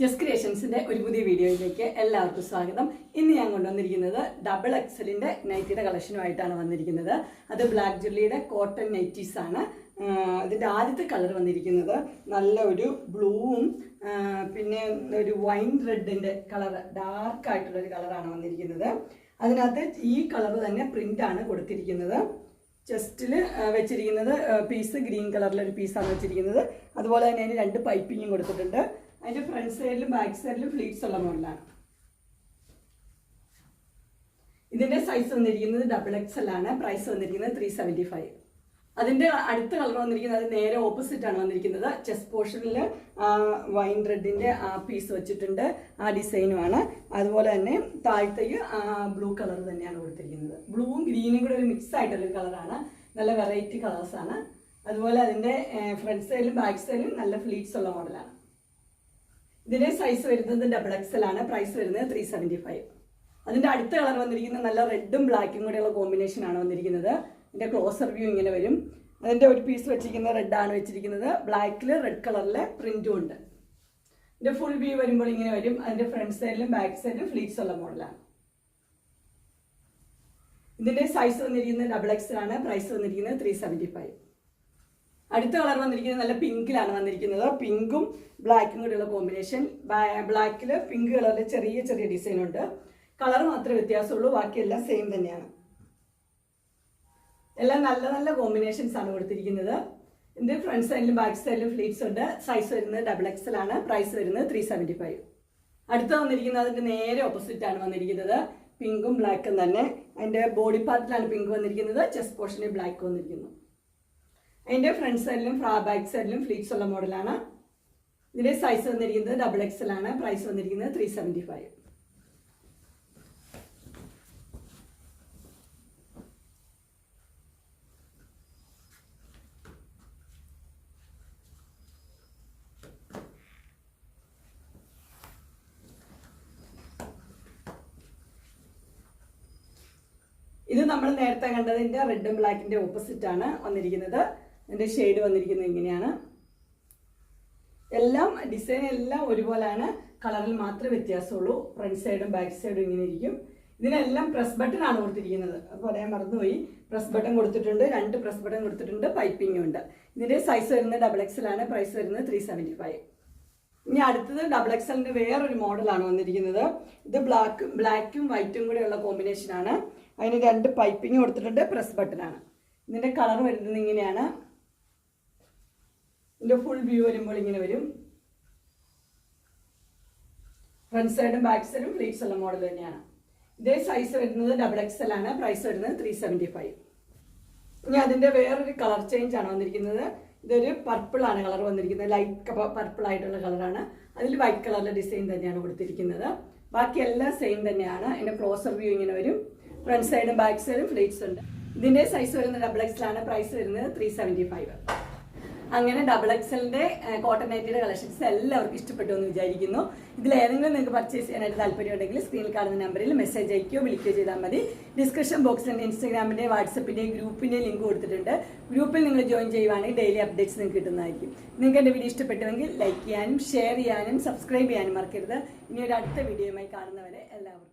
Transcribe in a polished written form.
Just ക്രിയേഷൻസിന്റെ ഒരു പുതിയ വീഡിയോയിലേക്ക് എല്ലാവർക്കും സ്വാഗതം. ഇന്ന് ഞാൻ കൊണ്ടുവന്നിരിക്കുന്നത് ഡബിൾ എക്സലിന്റെ നൈറ്റിയുടെ കളക്ഷനുമായിട്ടാണ് വന്നിരിക്കുന്നത്. അത് ബ്ലാക്ക് ജെല്ലിയുടെ കോട്ടൺ നൈറ്റീസ് ആണ്. ഇതിന്റെ ആദ്യത്തെ കളർ വന്നിരിക്കുന്നത് നല്ല ഒരു ബ്ലൂവും പിന്നെ ഒരു വൈൻ റെഡിന്റെ കളർ, ഡാർക്ക് ആയിട്ടുള്ള ഒരു കളറാണ് വന്നിരിക്കുന്നത്. അതിനകത്ത് ഈ കളർ തന്നെ പ്രിന്റ് ആണ് കൊടുത്തിരിക്കുന്നത്. ചെസ്റ്റിൽ വെച്ചിരിക്കുന്നത് പീസ് ഗ്രീൻ കളറിലൊരു പീസാണ് വെച്ചിരിക്കുന്നത്. അതുപോലെ തന്നെ അതിന് 2 പൈപ്പിങ്ങും കൊടുത്തിട്ടുണ്ട്. അതിൻ്റെ ഫ്രണ്ട് സൈഡിലും ബാക്ക് സൈഡിലും ഫ്ലീറ്റ്സ് ഉള്ള മോഡലാണ്. ഇതിൻ്റെ സൈസ് വന്നിരിക്കുന്നത് ഡബിൾ എക്സൽ ആണ്. പ്രൈസ് വന്നിരിക്കുന്നത് 375. അതിൻ്റെ അടുത്ത കളർ വന്നിരിക്കുന്നത് അത് നേരെ ഓപ്പോസിറ്റ് ആണ് വന്നിരിക്കുന്നത്. ചെസ്റ്റ് പോർഷനിൽ വൈൻ റെഡിൻ്റെ ആ പീസ് വെച്ചിട്ടുണ്ട്, ആ ഡിസൈനുമാണ്. അതുപോലെ തന്നെ താഴത്തേക്ക് ബ്ലൂ കളർ തന്നെയാണ് കൊടുത്തിരിക്കുന്നത്. ബ്ലൂവും ഗ്രീനും കൂടെ ഒരു മിക്സ് ആയിട്ടുള്ളൊരു കളറാണ്. നല്ല വെറൈറ്റി കളേഴ്സാണ്. അതുപോലെ അതിൻ്റെ ഫ്രണ്ട് സൈഡിലും ബാക്ക് സൈഡിലും നല്ല ഫ്ലീറ്റ്സ് ഉള്ള മോഡലാണ്. ഇതിന്റെ സൈസ് വരുന്നത് ഡബിൾ എക്സൽ ആണ്. പ്രൈസ് വരുന്നത് 375. അതിന്റെ അടുത്ത കളർ വന്നിരിക്കുന്നത് നല്ല റെഡും ബ്ലാക്കും കൂടെയുള്ള കോമ്പിനേഷൻ ആണ് വന്നിരിക്കുന്നത്. ഇതിന്റെ ക്ലോസർ വ്യൂ ഇങ്ങനെ വരും. അതിന്റെ ഒരു പീസ് വെച്ചിരിക്കുന്നത് റെഡ് ആണ് വെച്ചിരിക്കുന്നത്. ബ്ലാക്കിൽ റെഡ് കളറിലെ പ്രിന്റും ഉണ്ട്. ഇതിന്റെ ഫുൾ വ്യൂ വരുമ്പോൾ ഇങ്ങനെ വരും. അതിന്റെ ഫ്രണ്ട് സൈഡിലും ബാക്ക് സൈഡിലും ഫ്ലീറ്റ്സ് ഉള്ള മോഡലാണ്. ഇതിന്റെ സൈസ് വന്നിരിക്കുന്നത് ഡബിൾ എക്സൽ ആണ്. പ്രൈസ് വന്നിരിക്കുന്നത് 375. അടുത്ത കളർ വന്നിരിക്കുന്നത് നല്ല പിങ്കിലാണ് വന്നിരിക്കുന്നത്. പിങ്കും ബ്ലാക്കും കൂടെയുള്ള കോമ്പിനേഷൻ. ബ്ലാക്കിൽ പിങ്ക് കളറിൽ ചെറിയ ചെറിയ ഡിസൈൻ ഉണ്ട്. കളർ മാത്രമേ വ്യത്യാസമുള്ളൂ, ബാക്കിയെല്ലാം സെയിം തന്നെയാണ്. എല്ലാം നല്ല നല്ല കോമ്പിനേഷൻസ് ആണ് കൊടുത്തിരിക്കുന്നത്. ഇതിന്റെ ഫ്രണ്ട് സൈഡിലും ബാക്ക് സൈഡിലും ഫ്ലീറ്റ്സ് ഉണ്ട്. സൈസ് വരുന്നത് ഡബിൾ എക്സൽ ആണ്. പ്രൈസ് വരുന്നത് 375. അടുത്ത വന്നിരിക്കുന്നത് അതിന്റെ നേരെ ഓപ്പോസിറ്റ് ആണ് വന്നിരിക്കുന്നത്. പിങ്കും ബ്ലാക്കും തന്നെ. അതിന്റെ ബോഡി പാർട്ടിലാണ് പിങ്ക് വന്നിരിക്കുന്നത്. ചെസ്റ്റ് പോർഷനിൽ ബ്ലാക്ക് വന്നിരിക്കുന്നു. അതിൻ്റെ ഫ്രണ്ട് സൈഡിലും ബാക്ക് സൈഡിലും ഫ്ലീറ്റ്സ് ഉള്ള മോഡലാണ്. ഇതിന്റെ സൈസ് വന്നിരിക്കുന്നത് ഡബിൾ എക്സൽ ആണ്. പ്രൈസ് വന്നിരിക്കുന്നത് 375. ഇത് നമ്മൾ നേരത്തെ കണ്ടതിന്റെ റെഡും ബ്ലാക്കിന്റെ ഓപ്പോസിറ്റ് ആണ് വന്നിരിക്കുന്നത്. ഇതിന്റെ ഷെയ്ഡ് വന്നിരിക്കുന്നത് ഇങ്ങനെയാണ്. എല്ലാം ഡിസൈൻ എല്ലാം ഒരുപോലെയാണ്, കളറിൽ മാത്രമേ വ്യത്യാസമുള്ളൂ. ഫ്രണ്ട് സൈഡും ബാക്ക് സൈഡും ഇങ്ങനെ ഇരിക്കും. ഇതിനെല്ലാം പ്രസ് ബട്ടൺ ആണ് കൊടുത്തിരിക്കുന്നത്. അപ്പോൾ പറയാൻ മറന്നുപോയി, പ്രസ് ബട്ടൺ കൊടുത്തിട്ടുണ്ട്. 2 പ്രസ് ബട്ടൺ കൊടുത്തിട്ടുണ്ട്. പൈപ്പിങ്ങും ഉണ്ട്. ഇതിന്റെ സൈസ് വരുന്നത് ഡബിൾ എക്സൽ ആണ്. പ്രൈസ് വരുന്നത് 375. ഇനി അടുത്തത് ഡബിൾ എക്സലിന്റെ വേറൊരു മോഡലാണ് വന്നിരിക്കുന്നത്. ഇത് ബ്ലാക്കും വൈറ്റും കൂടെയുള്ള കോമ്പിനേഷൻ ആണ്. അതിന് 2 പൈപ്പിങ് കൊടുത്തിട്ടുണ്ട്. പ്രസ് ബട്ടൺ ആണ്. ഇതിന്റെ കളർ വരുന്നത് ഇങ്ങനെയാണ്. ഇതിന്റെ ഫുൾ വ്യൂ വരുമ്പോൾ ഇങ്ങനെ വരും. ഫ്രണ്ട് സൈഡും ബാക്ക് സൈഡും ഫ്ലീറ്റ്സ് ഉള്ള മോഡൽ തന്നെയാണ്. ഇതേ സൈസ് വരുന്നത് ഡബിൾ എക്സൽ ആണ്. പ്രൈസ് വരുന്നത് 375. ഇനി അതിന്റെ വേറൊരു കളർ ചേഞ്ച് ആണ് വന്നിരിക്കുന്നത്. ഇതൊരു പർപ്പിൾ ആണ് കളർ വന്നിരിക്കുന്നത്. ലൈറ്റ് പർപ്പിൾ ആയിട്ടുള്ള കളറാണ്. അതിൽ വൈറ്റ് കളറിലെ ഡിസൈൻ തന്നെയാണ് കൊടുത്തിരിക്കുന്നത്. ബാക്കി എല്ലാം സെയിം തന്നെയാണ്. ഇതിന്റെ ക്ലോസർ വ്യൂ ഇങ്ങനെ വരും. ഫ്രണ്ട് സൈഡും ബാക്ക് സൈഡും ഫ്ലീറ്റ്സ് ഉണ്ട്. ഇതിന്റെ സൈസ് വരുന്നത് ഡബിൾ എക്സൽ ആണ്. പ്രൈസ് വരുന്നത് 375. അങ്ങനെ ഡബിൾ എക്സലിന്റെ കോട്ടൺ നൈറ്റിയുടെ കളക്ഷൻസ് എല്ലാവർക്കും ഇഷ്ടപ്പെട്ടു എന്ന് വിചാരിക്കുന്നു. ഇതിൽ ഏതെങ്കിലും നിങ്ങൾക്ക് പർച്ചേസ് ചെയ്യാനായിട്ട് താല്പര്യമുണ്ടെങ്കിൽ സ്ക്രീനിൽ കാണുന്ന നമ്പറിൽ മെസ്സേജ് അയക്കുകയോ വിളിക്കുകയോ ചെയ്താൽ മതി. ഡിസ്ക്രിപ്ഷൻ ബോക്സിൽ ഇൻസ്റ്റാഗ്രാമിന്റെ വാട്സപ്പിന്റെ ഗ്രൂപ്പിന്റെ ലിങ്ക് കൊടുത്തിട്ടുണ്ട്. ഗ്രൂപ്പിൽ നിങ്ങൾ ജോയിൻ ചെയ്യുവാണെങ്കിൽ ഡെയിലി അപ്ഡേറ്റ്സ് നിങ്ങൾക്ക് കിട്ടുന്നതായിരിക്കും. നിങ്ങൾക്ക് എൻ്റെ വീഡിയോ ഇഷ്ടപ്പെട്ടുവെങ്കിൽ ലൈക്ക് ചെയ്യാനും ഷെയർ ചെയ്യാനും സബ്സ്ക്രൈബ് ചെയ്യാനും മറക്കരുത്. ഇനി ഒരു അടുത്ത വീഡിയോയുമായി കാണുന്നവരെ എല്ലാവർക്കും